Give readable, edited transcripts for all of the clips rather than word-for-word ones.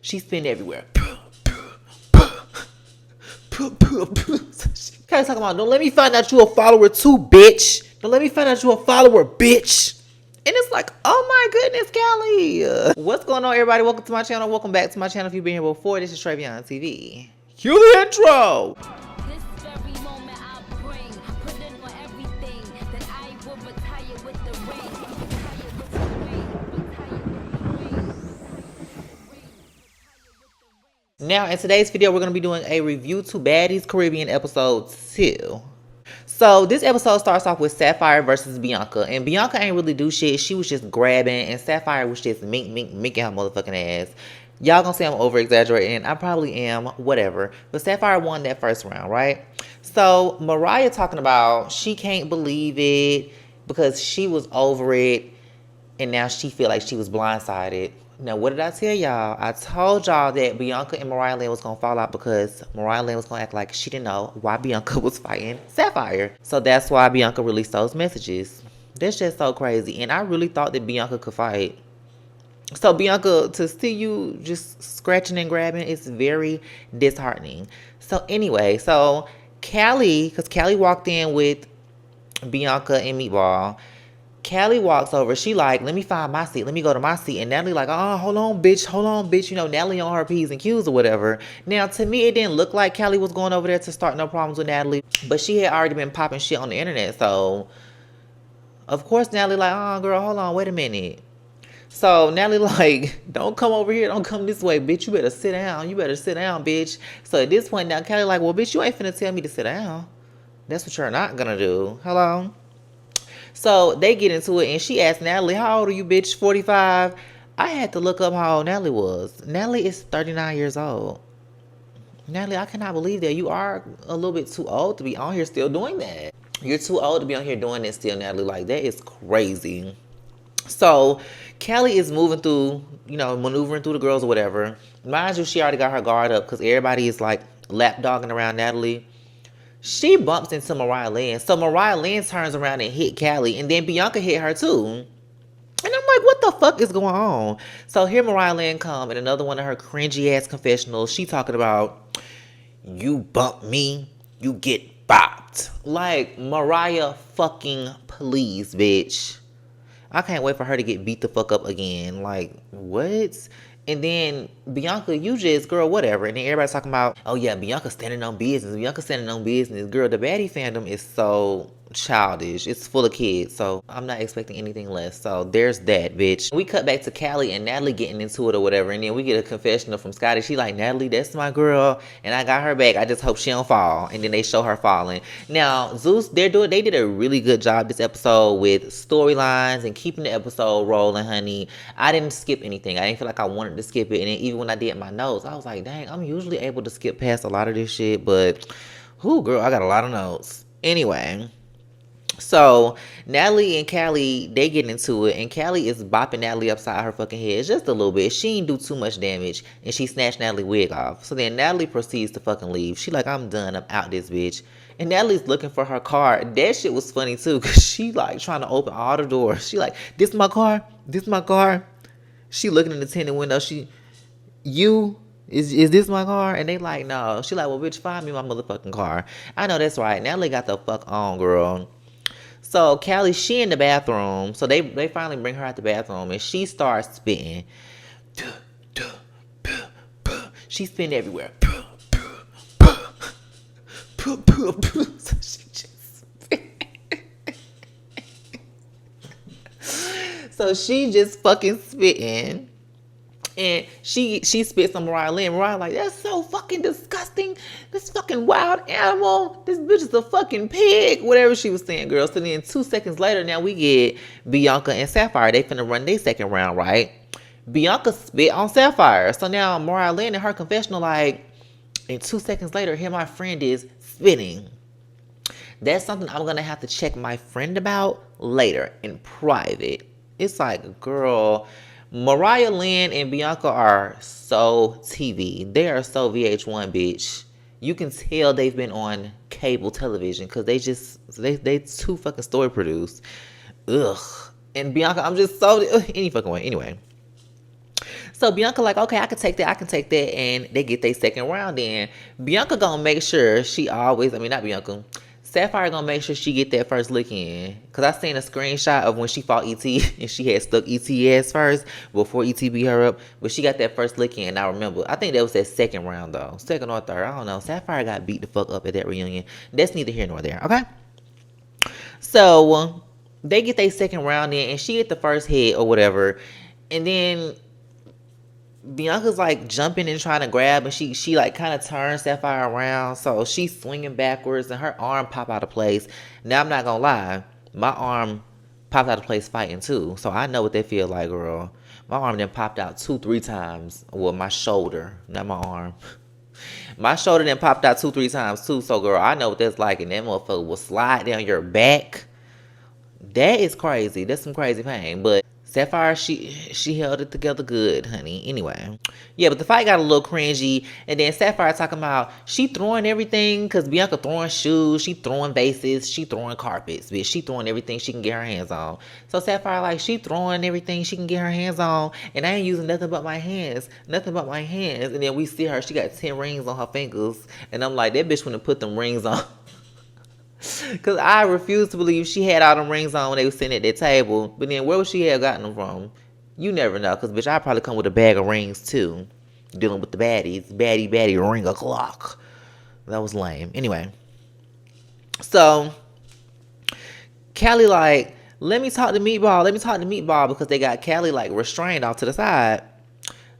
She spin everywhere. Kelly talking about, don't let me find out you a follower too, bitch. Don't let me find out you a follower, bitch. And it's like, oh my goodness, Kelly. What's going on, everybody? Welcome to my channel. Welcome back to my channel. If you've been here before, this is Travion TV. Cue the intro. This very moment I bring, put in on everything that I will retire with the ring. Now, in today's video, we're going to be doing a review to Baddies Caribbean episode 2. So, this episode starts off with Sapphire versus Bianca. And Bianca ain't really do shit. She was just grabbing. And Sapphire was just minking her motherfucking ass. Y'all gonna say I'm over-exaggerating. I probably am. Whatever. But Sapphire won that first round, right? So, Mariah talking about she can't believe it because she was over it. And now she feel like she was blindsided. Now, what did I tell y'all? I told y'all that Bianca and Mariah Lynn was going to fall out because Mariah Lynn was going to act like she didn't know why Bianca was fighting Sapphire. So that's why Bianca released those messages. That's just so crazy. And I really thought that Bianca could fight. So Bianca, to see you just scratching and grabbing, it's very disheartening. So anyway, so Cali, because Cali walked in with Bianca and Meatball. Cali walks over. She like, let me find my seat. Let me go to my seat. And Natalie like, oh, hold on, bitch. Hold on, bitch. You know, Natalie on her P's and Q's or whatever. Now, to me, it didn't look like Cali was going over there to start no problems with Natalie. But she had already been popping shit on the internet. So, of course, Natalie like, oh, girl, hold on. Wait a minute. So, Natalie like, don't come over here. Don't come this way, bitch. You better sit down. You better sit down, bitch. So, at this point now, Cali like, well, bitch, you ain't finna tell me to sit down. That's what you're not gonna do. Hello? So they get into it and she asked Natalie, how old are you, bitch? 45? I had to look up how old Natalie was. Natalie is 39 years old. Natalie, I cannot believe that. You are a little bit too old to be on here still doing that. You're too old to be on here doing this still, Natalie. Like, that is crazy. So Cali is moving through, you know, maneuvering through the girls or whatever. Mind you, she already got her guard up because everybody is like lapdogging around Natalie. She bumps into Mariah Lynn. So Mariah Lynn turns around and hit Cali. And then Bianca hit her too. And I'm like, what the fuck is going on? So here Mariah Lynn come in another one of her cringy ass confessionals. She talking about, you bump me, you get bopped. Like, Mariah fucking please, bitch. I can't wait for her to get beat the fuck up again. Like, what? And then, Bianca, you just, girl, whatever. And then everybody's talking about, oh yeah, Bianca standing on business. Bianca standing on business. Girl, the baddie fandom is so childish. It's full of kids. So, I'm not expecting anything less. So, there's that, bitch. We cut back to Cali and Natalie getting into it or whatever. And then we get a confessional from Scotty. She like, Natalie, that's my girl. And I got her back. I just hope she don't fall. And then they show her falling. Now, Zeus, they did a really good job this episode with storylines and keeping the episode rolling, honey. I didn't skip anything. I didn't feel like I wanted to skip it. And then even when I did my notes, I was like, dang, I'm usually able to skip past a lot of this shit. But, whoo, girl, I got a lot of notes. Anyway. So, Natalie and Cali, they get into it, and Cali is bopping Natalie upside her fucking head just a little bit. She didn't do too much damage, and she snatched Natalie's wig off. So then Natalie proceeds to fucking leave. She like, I'm done. I'm out this bitch. And Natalie's looking for her car. That shit was funny, too, because she, like, trying to open all the doors. She like, this my car? This my car? She looking in the tinted window. Is this my car? And they like, no. She like, well, bitch, find me my motherfucking car. I know that's right. Natalie got the fuck on, girl. So, Cali, she in the bathroom. So, they finally bring her out the bathroom. And she starts spitting. She spitting everywhere. So, she just so, she just fucking spitting. And she spits on Mariah Lynn. Mariah like, that's so fucking disgusting. This fucking wild animal. This bitch is a fucking pig. Whatever she was saying, girl. So then 2 seconds later, now we get Bianca and Sapphire. They finna run their second round, right? Bianca spit on Sapphire. So now Mariah Lynn in her confessional like, and 2 seconds later, here my friend is spitting. That's something I'm gonna have to check my friend about later in private. It's like, girl, Mariah Lynn and Bianca are so TV. They are so VH1, bitch. You can tell they've been on cable television because they too fucking story produced. Ugh. And Bianca, I'm just so any fucking way. Anyway. So Bianca like, okay, I can take that, and they get their second round in. Bianca gonna make sure she always, I mean not Bianca, Sapphire gonna make sure she get that first look in. Cause I seen a screenshot of when she fought ET and she had stuck ET ass first before ET beat her up. But she got that first look in. I remember. I think that was that second round though. Second or third. I don't know. Sapphire got beat the fuck up at that reunion. That's neither here nor there. Okay. So they get their second round in and she get the first hit or whatever. And then Bianca's like jumping and trying to grab, and she like kind of turns Sapphire around, so she's swinging backwards, and her arm pop out of place. Now I'm not gonna lie, my arm popped out of place fighting too, so I know what that feel like, girl. My arm then popped out 2-3 times. Well, my shoulder, not my arm. My shoulder then popped out 2-3 times too. So, girl, I know what that's like, and that motherfucker will slide down your back. That is crazy. That's some crazy pain, but Sapphire, she held it together good, honey. Anyway. Yeah, but the fight got a little cringy. And then Sapphire talking about she throwing everything because Bianca throwing shoes, she throwing vases, she throwing carpets, bitch. She throwing everything she can get her hands on. So Sapphire like, she throwing everything she can get her hands on, and I ain't using nothing but my hands. Nothing but my hands. And then we see her, she got 10 rings on her fingers. And I'm like, that bitch wouldn't put them rings on. Because I refuse to believe she had all them rings on when they were sitting at that table. But then where would she have gotten them from? You never know. Because, bitch, I'd probably come with a bag of rings, too. Dealing with the baddies. Baddie, ring o'clock. That was lame. Anyway. So, Cali like, let me talk to Meatball. Because they got Cali, like, restrained off to the side.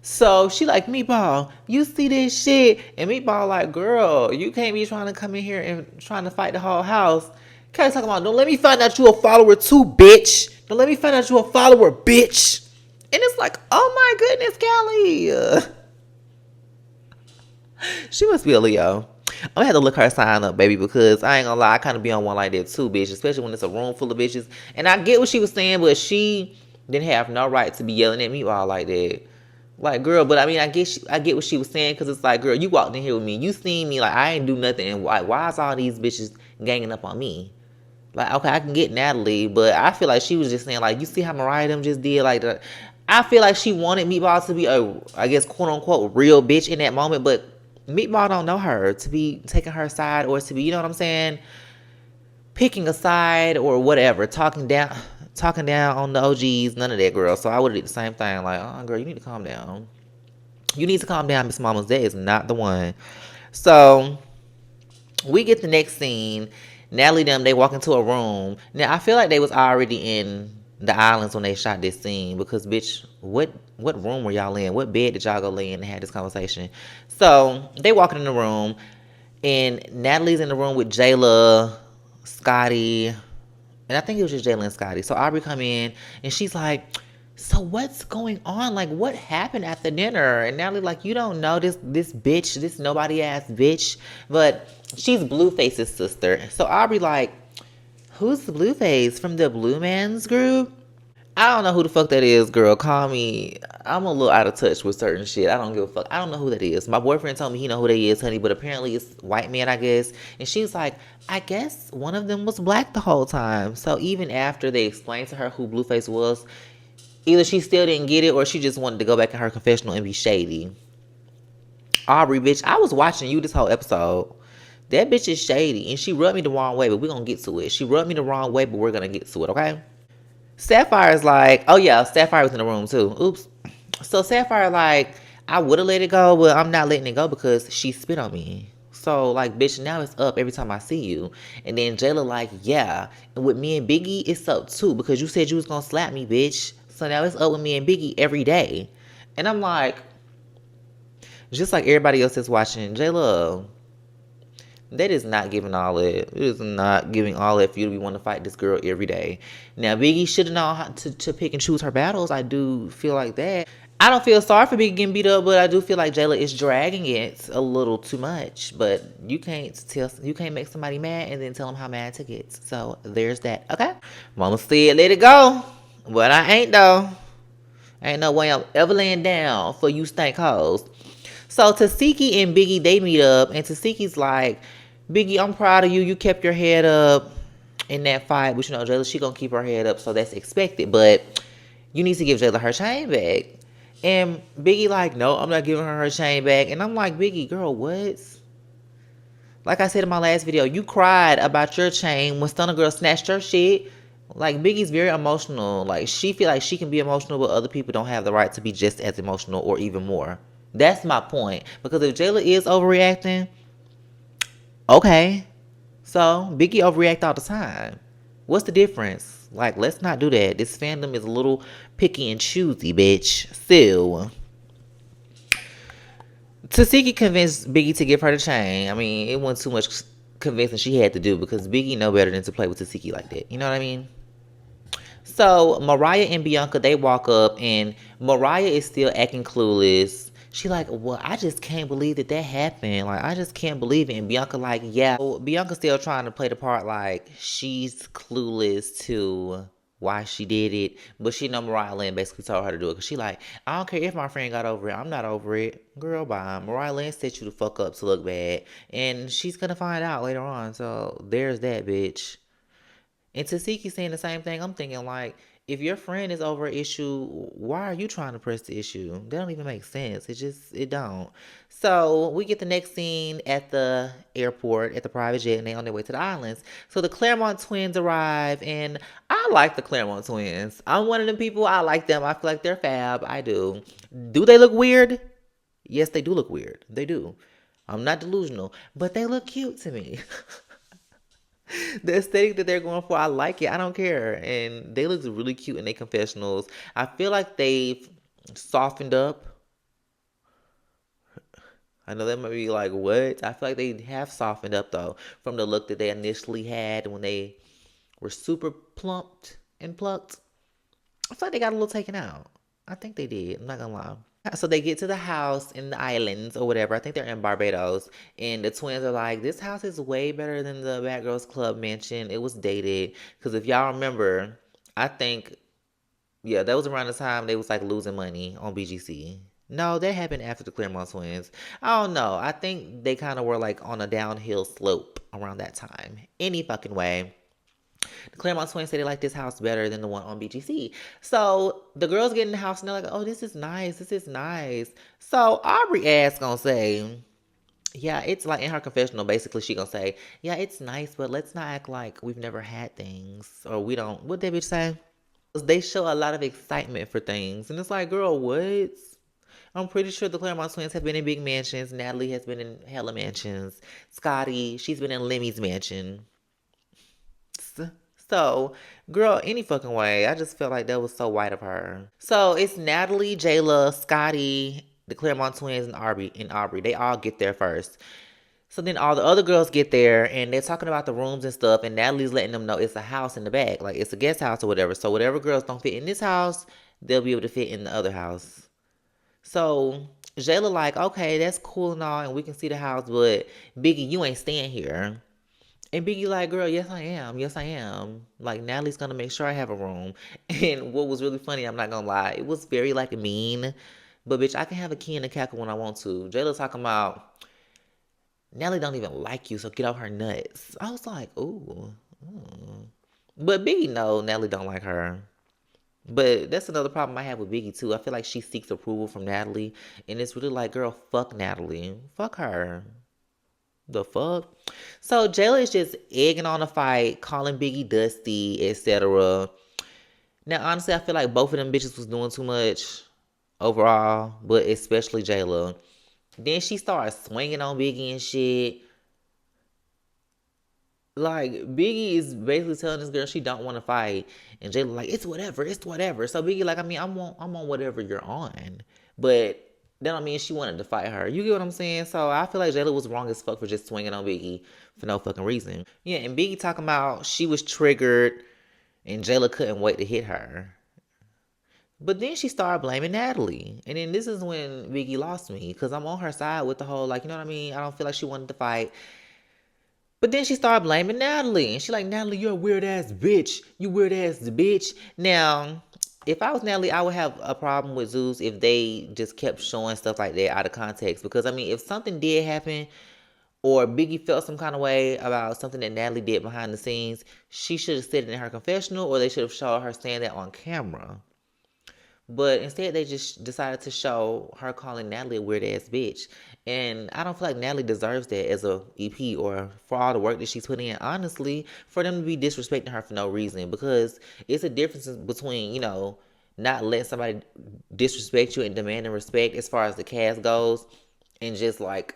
So she like, Meatball, you see this shit? And Meatball like, girl, you can't be trying to come in here and trying to fight the whole house. Kelly talking about, don't let me find out you a follower too, bitch. Don't let me find out you a follower, bitch. And it's like, oh my goodness, Kelly. She must be a Leo. I'm gonna have to look her sign up, baby, because I ain't gonna lie, I kind of be on one like that too, bitch. Especially when it's a room full of bitches. And I get what she was saying, but she didn't have no right to be yelling at Meatball like that. Like, girl, but I mean, I get what she was saying, because it's like, girl, you walked in here with me. You seen me, like, I ain't do nothing. And why is all these bitches ganging up on me? Like, okay, I can get Natalie, but I feel like she was just saying, like, you see how Mariah them just did? Like, I feel like she wanted Meatball to be a, I guess, quote-unquote, real bitch in that moment, but Meatball don't know her to be taking her side or to be, you know what I'm saying, picking a side or whatever, talking down on the OGs, none of that, girl. So I would have did the same thing. Like, oh, girl, you need to calm down. You need to calm down, Miss Mama's. That is not the one. So we get the next scene. Natalie them, they walk into a room. Now, I feel like they was already in the islands when they shot this scene. Because, bitch, what room were y'all in? What bed did y'all go lay in and have this conversation? So they walk in the room. And Natalie's in the room with Jayla, Scotty, and I think it was just Jayla and Scotty. So Aubrey come in, and she's like, so what's going on? Like, what happened at the dinner? And Natalie like, you don't know this bitch, this nobody-ass bitch. But she's Blueface's sister. So Aubrey like, who's the Blueface? From the Blue Man's group? I don't know who the fuck that is, girl. Call me. I'm a little out of touch with certain shit. I don't give a fuck. I don't know who that is. My boyfriend told me he know who they is, honey, but apparently it's white man, I guess. And she's like, I guess one of them was black the whole time. So even after they explained to her who Blueface was, either she still didn't get it or she just wanted to go back in her confessional and be shady. Aubrey, bitch, I was watching you this whole episode. That bitch is shady, and she rubbed me the wrong way, but we're going to get to it. She rubbed me the wrong way, but we're going to get to it, okay? Sapphire's like, oh yeah, Sapphire was in the room too. Oops. So Sapphire like, I would have let it go, but I'm not letting it go because she spit on me. So like, bitch, now it's up every time I see you. And then Jayla like, yeah. And with me and Biggie, it's up too because you said you was going to slap me, bitch. So now it's up with me and Biggie every day. And I'm like, just like everybody else that's watching, Jayla, that is not giving all that. It is not giving all that for you to be wanting to fight this girl every day. Now, Biggie should have known how to pick and choose her battles. I do feel like that. I don't feel sorry for Biggie getting beat up, but I do feel like Jayla is dragging it a little too much. But you can't make somebody mad and then tell them how mad to get. So there's that. Okay. Mama said let it go. But I ain't though. Ain't no way I'm ever laying down for you stank hoes. So Tasiki and Biggie, they meet up, and Tasiki's like, Biggie, I'm proud of you. You kept your head up in that fight. But, you know, Jayla, she going to keep her head up, so that's expected. But you need to give Jayla her chain back. And Biggie like, no, I'm not giving her chain back. And I'm like, Biggie, girl, what? Like I said in my last video, you cried about your chain when Stunner Girl snatched your shit. Like Biggie's very emotional. Like she feel like she can be emotional, but other people don't have the right to be just as emotional or even more. That's my point. Because if Jayla is overreacting, okay. So Biggie overreact all the time. What's the difference? Like, let's not do that. This fandom is a little picky and choosy, bitch. Still. Tasiki convinced Biggie to give her the chain. I mean, it wasn't too much convincing she had to do because Biggie know better than to play with Tasiki like that. You know what I mean? So Mariah and Bianca, they walk up and Mariah is still acting clueless. She like, well, I just can't believe that happened. Like, I just can't believe it. And Bianca like, yeah. So Bianca still trying to play the part like she's clueless to why she did it. But she know Mariah Lynn basically told her to do it. Because she like, I don't care if my friend got over it. I'm not over it. Girl, bye. Mariah Lynn set you the fuck up to look bad. And she's going to find out later on. So there's that, bitch. And Tasiki saying the same thing. I'm thinking like, if your friend is over an issue, why are you trying to press the issue? That don't even make sense. It don't. So we get the next scene at the airport at the private jet, and they on their way to the islands. So the Claremont twins arrive, and I like the Claremont twins. I'm one of them people. I like them. I feel like they're fab. I do. Do they look weird? Yes, they do look weird. They do. I'm not delusional, but they look cute to me. The aesthetic that they're going for, I like it. I don't care. And they look really cute in their confessionals. I feel like they've softened up. I know that might be like, what? I feel like they have softened up, though, from the look that they initially had when they were super plumped and plucked. I feel like they got a little taken out. I think they did. I'm not going to lie. So they get to the house in the islands or whatever. I think they're in Barbados. And the twins are like, this house is way better than the Bad Girls Club mansion. It was dated. Because if y'all remember, I think, yeah, that was around the time they was like losing money on BGC. No, that happened after the Claremont twins. I don't know. I think they kind of were like on a downhill slope around that time. Any fucking way. The Claremont twins say they like this house better than the one on BGC. So the girls get in the house and they're like, oh, this is nice. This is nice. So Aubrey ass gonna say, yeah, it's like in her confessional, basically she gonna say, yeah, it's nice, but let's not act like we've never had things. Or we don't, what that bitch say? They show a lot of excitement for things. And it's like, girl, what? I'm pretty sure the Claremont twins have been in big mansions. Natalie has been in hella mansions. Scotty, she's been in Lemmy's mansion. So, girl, any fucking way. I just felt like that was so white of her. So it's Natalie, Jayla, Scotty, the Claremont twins, and Aubrey. They all get there first. So then all the other girls get there and they're talking about the rooms and stuff. And Natalie's letting them know it's a house in the back, like it's a guest house or whatever. So whatever girls don't fit in this house, they'll be able to fit in the other house. So Jayla like, okay, that's cool and all, and we can see the house, but Biggie, you ain't staying here. And Biggie like, girl, yes I am. Yes I am. Like, Natalie's gonna make sure I have a room. And what was really funny, I'm not gonna lie, it was very like mean. But bitch, I can have a key in the cackle when I want to. Jayla talking about Natalie don't even like you, so get off her nuts. I was like, ooh. But Biggie know Natalie don't like her. But that's another problem I have with Biggie too. I feel like she seeks approval from Natalie. And it's really like, girl, fuck Natalie. Fuck her. The fuck? So Jayla is just egging on a fight, calling Biggie Dusty, etc. Now, honestly, I feel like both of them bitches was doing too much overall, but especially Jayla. Then she started swinging on Biggie and shit. Like, Biggie is basically telling this girl she don't want to fight. And Jayla like, it's whatever, it's whatever. So Biggie like, I mean, I'm on whatever you're on. But that don't mean she wanted to fight her. You get what I'm saying? So I feel like Jayla was wrong as fuck for just swinging on Biggie for no fucking reason. Yeah, and Biggie talking about she was triggered and Jayla couldn't wait to hit her. But then she started blaming Natalie. And then this is when Biggie lost me. Because I'm on her side with the whole, like, you know what I mean? I don't feel like she wanted to fight. But then she started blaming Natalie. And she like, Natalie, you're a weird ass bitch. You weird ass bitch. Now, if I was Natalie, I would have a problem with Zeus if they just kept showing stuff like that out of context. Because, I mean, if something did happen or Biggie felt some kind of way about something that Natalie did behind the scenes, she should have said it in her confessional or they should have showed her saying that on camera. But instead, they just decided to show her calling Natalie a weird ass bitch. And I don't feel like Natalie deserves that as a EP or for all the work that she's putting in. Honestly, for them to be disrespecting her for no reason, because it's a difference between, not letting somebody disrespect you and demanding respect as far as the cast goes, and just like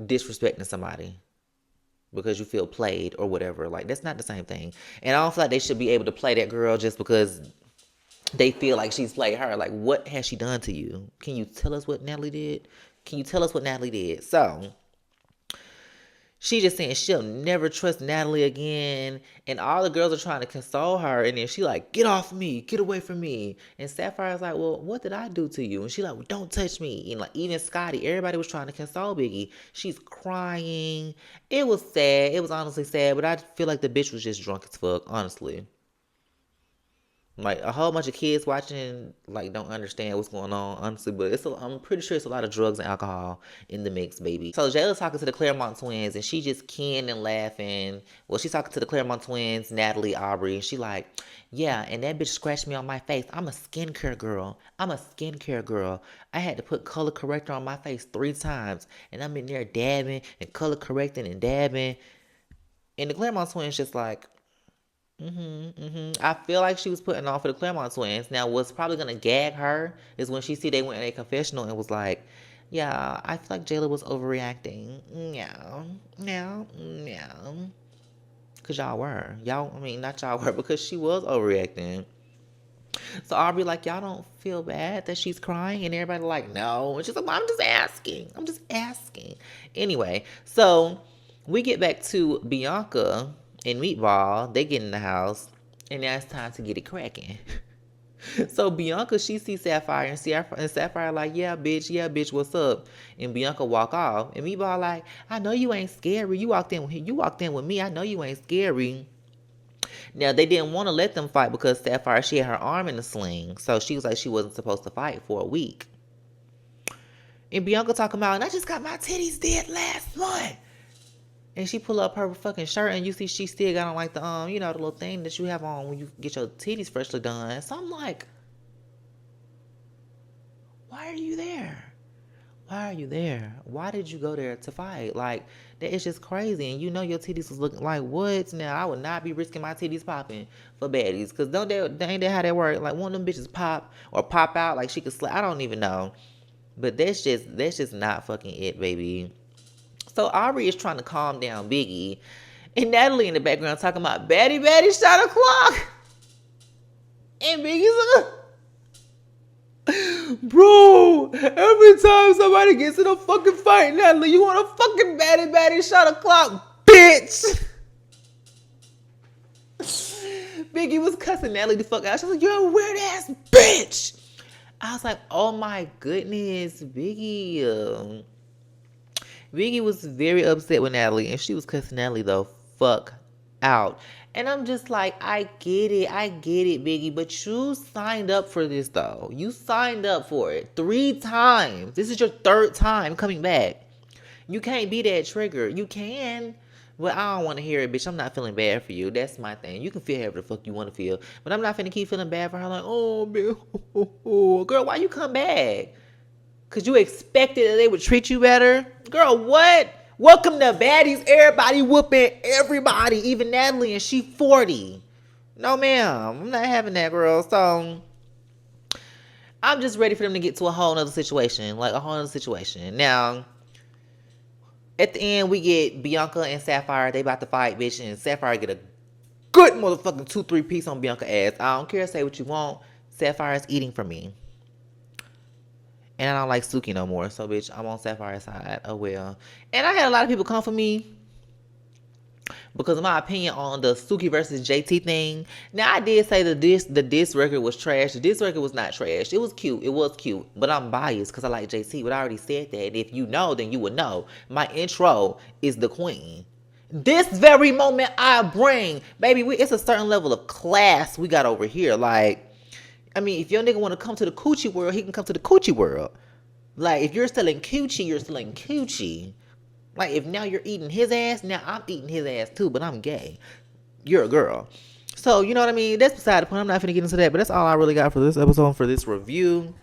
disrespecting somebody because you feel played or whatever. Like, that's not the same thing. And I don't feel like they should be able to play that girl just because they feel like she's played her. Like, what has she done to you? Can you tell us what Natalie did? Can you tell us what Natalie did? So, she just saying she'll never trust Natalie again. And all the girls are trying to console her. And then she like, get off me. Get away from me. And Sapphire's like, well, what did I do to you? And she like, well, don't touch me. And like, even Scotty, everybody was trying to console Biggie. She's crying. It was sad. It was honestly sad. But I feel like the bitch was just drunk as fuck, honestly. Like, a whole bunch of kids watching, like, don't understand what's going on, honestly. But I'm pretty sure it's a lot of drugs and alcohol in the mix, baby. So Jayla's talking to the Claremont twins, and she just kidding and laughing. Well, she's talking to the Claremont twins, Natalie, Aubrey, and she like, yeah, and that bitch scratched me on my face. I'm a skincare girl. I had to put color corrector on my face 3 times, and I'm in there dabbing and color correcting and dabbing. And the Claremont twins just like, I feel like she was putting on for the Claremont twins. Now, what's probably gonna gag her is when she see they went in a confessional and was like, "Yeah, I feel like Jayla was overreacting." Yeah, cause not y'all were, because she was overreacting. So Aubrey like, y'all don't feel bad that she's crying, and everybody like, no. And she's like, well, I'm just asking. Anyway, so we get back to Bianca and Meatball. They get in the house, and now it's time to get it cracking. So Bianca, she sees Sapphire, and Sapphire like, yeah, bitch, what's up? And Bianca walk off, and Meatball like, I know you ain't scary. You walked in with me. I know you ain't scary. Now, they didn't want to let them fight because Sapphire, she had her arm in a sling. So she was like, she wasn't supposed to fight for a week. And Bianca talking about, and I just got my titties did last month. And she pull up her fucking shirt, and you see she still got on like the, the little thing that you have on when you get your titties freshly done. So I'm like, why are you there? Why did you go there to fight? Like, that is just crazy. And your titties was looking like, what? Now, I would not be risking my titties popping for baddies. Because ain't that how that work? Like, one of them bitches pop or pop out like she could slap. I don't even know. But that's just not fucking it, baby. So Aubrey is trying to calm down Biggie. And Natalie in the background talking about, Batty shot a clock. And Biggie's like, bro, every time somebody gets in a fucking fight, Natalie, you want a fucking Batty shot a clock, bitch. Biggie was cussing Natalie the fuck out. She was like, you're a weird ass bitch. I was like, oh my goodness, Biggie. Biggie was very upset with Natalie, and she was cussing Natalie the fuck out. And I'm just like, I get it, Biggie, but you signed up for this, though. You signed up for it 3 times. This is your 3rd time coming back. You can't be that triggered. You can, but I don't want to hear it, bitch. I'm not feeling bad for you. That's my thing. You can feel however the fuck you want to feel, but I'm not finna keep feeling bad for her. Like, oh, bitch, girl, why you come back? Because you expected that they would treat you better? Girl, what? Welcome to Baddies. Everybody whooping everybody. Even Natalie, and she 40. No, ma'am. I'm not having that, girl. So, I'm just ready for them to get to a whole nother situation. Like, a whole nother situation. Now, at the end, we get Bianca and Sapphire. They about to fight, bitch. And Sapphire get a good motherfucking 2-3 piece on Bianca's ass. I don't care. Say what you want. Sapphire's eating from me. And I don't like Suki no more. So, bitch, I'm on Sapphire's side. Oh, well. And I had a lot of people come for me because of my opinion on the Suki versus JT thing. Now, I did say that the diss record was trash. The diss record was not trash. It was cute. But I'm biased because I like JT. But I already said that. If you know, then you would know. My intro is the queen. This very moment I bring. Baby, it's a certain level of class we got over here. Like, I mean, if your nigga want to come to the coochie world, he can come to the coochie world. Like, if you're selling coochie, you're selling coochie. Like, if now you're eating his ass, now I'm eating his ass too, but I'm gay. You're a girl. So, you know what I mean? That's beside the point. I'm not finna get into that, but that's all I really got for this episode, for this review.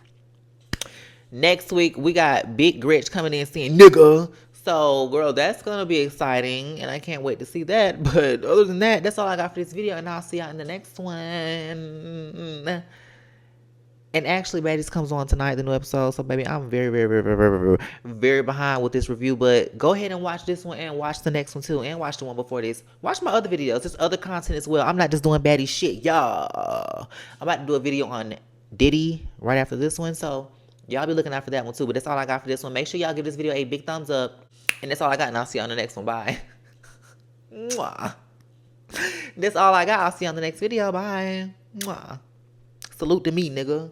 Next week, we got Big Gretch coming in saying nigga. So, girl, that's going to be exciting, and I can't wait to see that. But other than that, that's all I got for this video, and I'll see y'all in the next one. And actually, Baddies comes on tonight, the new episode. So, baby, I'm very, very, very, very, very, very, very behind with this review. But go ahead and watch this one and watch the next one, too. And watch the one before this. Watch my other videos. There's other content as well. I'm not just doing baddie shit, y'all. I'm about to do a video on Diddy right after this one. So, y'all be looking out for that one, too. But that's all I got for this one. Make sure y'all give this video a big thumbs up. And that's all I got. And I'll see you on the next one. Bye. Mwah. That's all I got. I'll see you on the next video. Bye. Mwah. Salute to me, nigga.